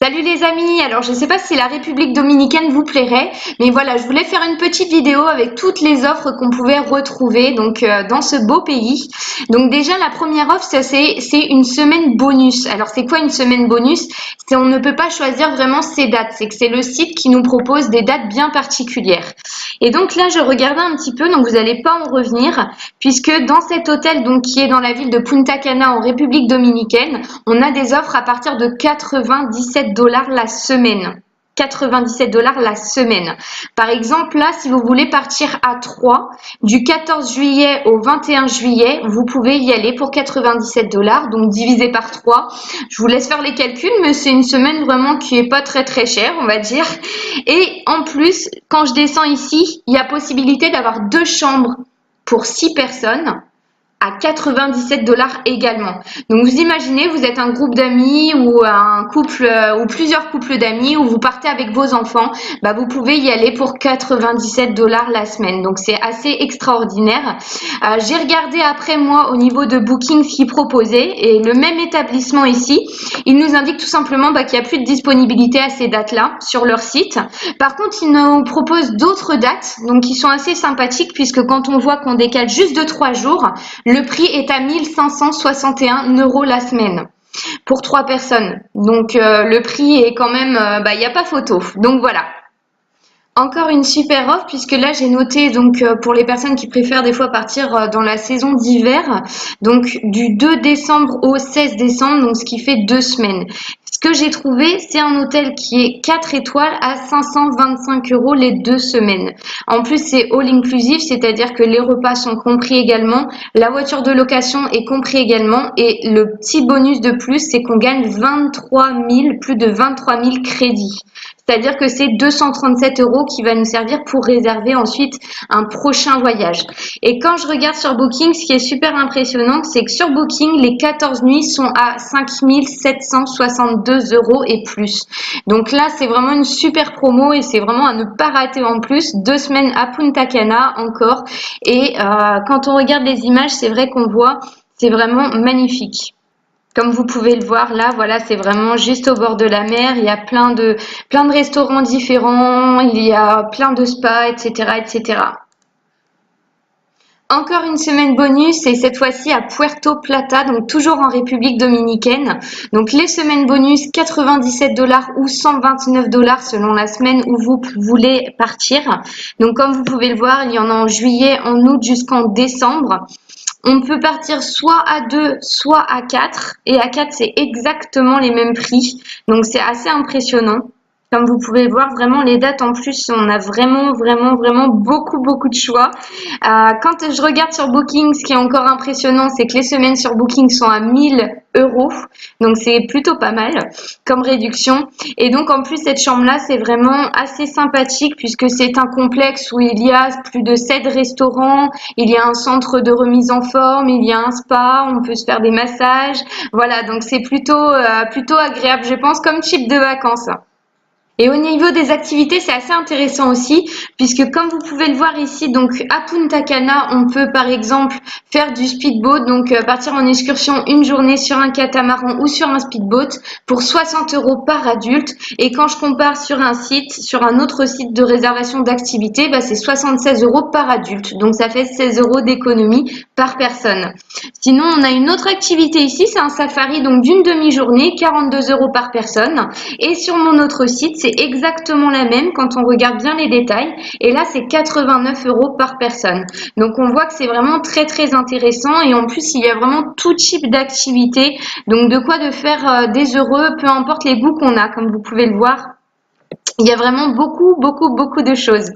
Salut les amis, alors je ne sais pas si la République dominicaine vous plairait, mais voilà, je voulais faire une petite vidéo avec toutes les offres qu'on pouvait retrouver dans ce beau pays. Donc déjà la première offre, c'est une semaine bonus. Alors c'est quoi une semaine bonus? C'est on ne peut pas choisir vraiment ses dates, c'est que c'est le site qui nous propose des dates bien particulières. Et donc là je regardais un petit peu, donc vous n'allez pas en revenir, puisque dans cet hôtel donc qui est dans la ville de Punta Cana en République dominicaine, on a des offres à partir de 97 $ la semaine. 97 $ la semaine. Par exemple, là, si vous voulez partir à 3, du 14 juillet au 21 juillet, vous pouvez y aller pour 97 $, donc divisé par 3. Je vous laisse faire les calculs, mais c'est une semaine vraiment qui est pas très très chère, on va dire. Et en plus, quand je descends ici, il y a possibilité d'avoir 2 chambres pour 6 personnes à 97 $ également. Donc vous imaginez, vous êtes un groupe d'amis ou un couple ou plusieurs couples d'amis où vous partez avec vos enfants, bah vous pouvez y aller pour 97 $ la semaine. Donc c'est assez extraordinaire. J'ai regardé après moi au niveau de Booking ce qu'ils proposaient et le même établissement ici, il nous indique tout simplement qu'il n'y a plus de disponibilité à ces dates-là sur leur site. Par contre, ils nous proposent d'autres dates, donc qui sont assez sympathiques puisque quand on voit qu'on décale juste de 3 jours, le prix est à 1561 € la semaine pour 3 personnes. Donc le prix est quand même, il n'y a pas photo. Donc voilà. Encore une super offre puisque là j'ai noté donc pour les personnes qui préfèrent des fois partir dans la saison d'hiver, donc du 2 décembre au 16 décembre, donc ce qui fait 2 semaines. Ce que j'ai trouvé, c'est un hôtel qui est 4 étoiles à 525 € les 2 semaines. En plus, c'est all inclusive, c'est-à-dire que les repas sont compris également, la voiture de location est compris également et le petit bonus de plus, c'est qu'on gagne plus de 23 000 crédits. C'est-à-dire que c'est 237 € qui va nous servir pour réserver ensuite un prochain voyage. Et quand je regarde sur Booking, ce qui est super impressionnant, c'est que sur Booking, les 14 nuits sont à 5 762 € et plus. Donc là, c'est vraiment une super promo et c'est vraiment à ne pas rater en plus. 2 semaines à Punta Cana encore. Et quand on regarde les images, c'est vrai qu'on voit, c'est vraiment magnifique. Comme vous pouvez le voir là, voilà, c'est vraiment juste au bord de la mer. Il y a plein de restaurants différents, il y a plein de spas, etc., etc. Encore une semaine bonus et cette fois-ci à Puerto Plata, donc toujours en République dominicaine. Donc les semaines bonus 97 $ ou 129 $ selon la semaine où vous voulez partir. Donc comme vous pouvez le voir, il y en a en juillet, en août jusqu'en décembre. On peut partir soit à 2, soit à 4. Et à 4, c'est exactement les mêmes prix. Donc, c'est assez impressionnant. Comme vous pouvez le voir, vraiment, les dates en plus, on a vraiment beaucoup de choix. Quand je regarde sur Booking, ce qui est encore impressionnant, c'est que les semaines sur Booking sont à 1 000 €. Donc, c'est plutôt pas mal comme réduction. Et donc, en plus, cette chambre-là, c'est vraiment assez sympathique puisque c'est un complexe où il y a plus de 7 restaurants, il y a un centre de remise en forme, il y a un spa, on peut se faire des massages. Voilà, donc c'est plutôt agréable, je pense, comme type de vacances. Et au niveau des activités, c'est assez intéressant aussi, puisque comme vous pouvez le voir ici, donc à Punta Cana, on peut par exemple faire du speedboat, donc partir en excursion une journée sur un catamaran ou sur un speedboat pour 60 € par adulte. Et quand je compare sur un autre site de réservation d'activités, c'est 76 € par adulte. Donc ça fait 16 € d'économie par personne. Sinon, on a une autre activité ici, c'est un safari donc d'une demi-journée, 42 € par personne. Et sur mon autre site, c'est exactement la même quand on regarde bien les détails. Et là, c'est 89 € par personne. Donc, on voit que c'est vraiment très intéressant. Et en plus, il y a vraiment tout type d'activité. Donc, de quoi de faire des heureux, peu importe les goûts qu'on a, comme vous pouvez le voir. Il y a vraiment beaucoup de choses.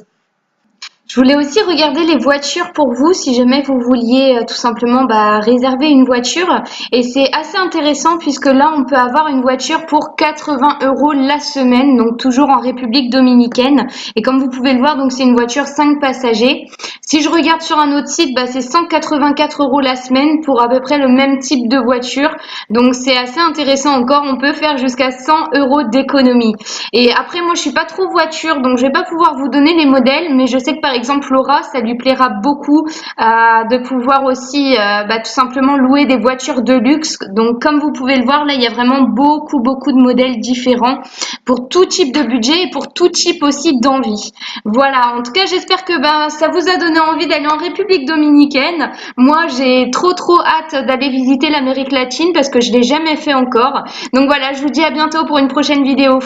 Je voulais aussi regarder les voitures pour vous, si jamais vous vouliez tout simplement réserver une voiture. Et c'est assez intéressant puisque là, on peut avoir une voiture pour 80 € la semaine, donc toujours en République dominicaine. Et comme vous pouvez le voir, donc c'est une voiture 5 passagers. Si je regarde sur un autre site, c'est 184 € la semaine pour à peu près le même type de voiture. Donc c'est assez intéressant encore, on peut faire jusqu'à 100 € d'économie. Et après, moi, je suis pas trop voiture, donc je vais pas pouvoir vous donner les modèles, mais je sais que par exemple Laura, ça lui plaira beaucoup de pouvoir aussi tout simplement louer des voitures de luxe. Donc comme vous pouvez le voir, là il y a vraiment beaucoup de modèles différents pour tout type de budget et pour tout type aussi d'envie. Voilà, en tout cas j'espère que ça vous a donné envie d'aller en République dominicaine. Moi j'ai trop hâte d'aller visiter l'Amérique latine parce que je l'ai jamais fait encore. Donc voilà, je vous dis à bientôt pour une prochaine vidéo.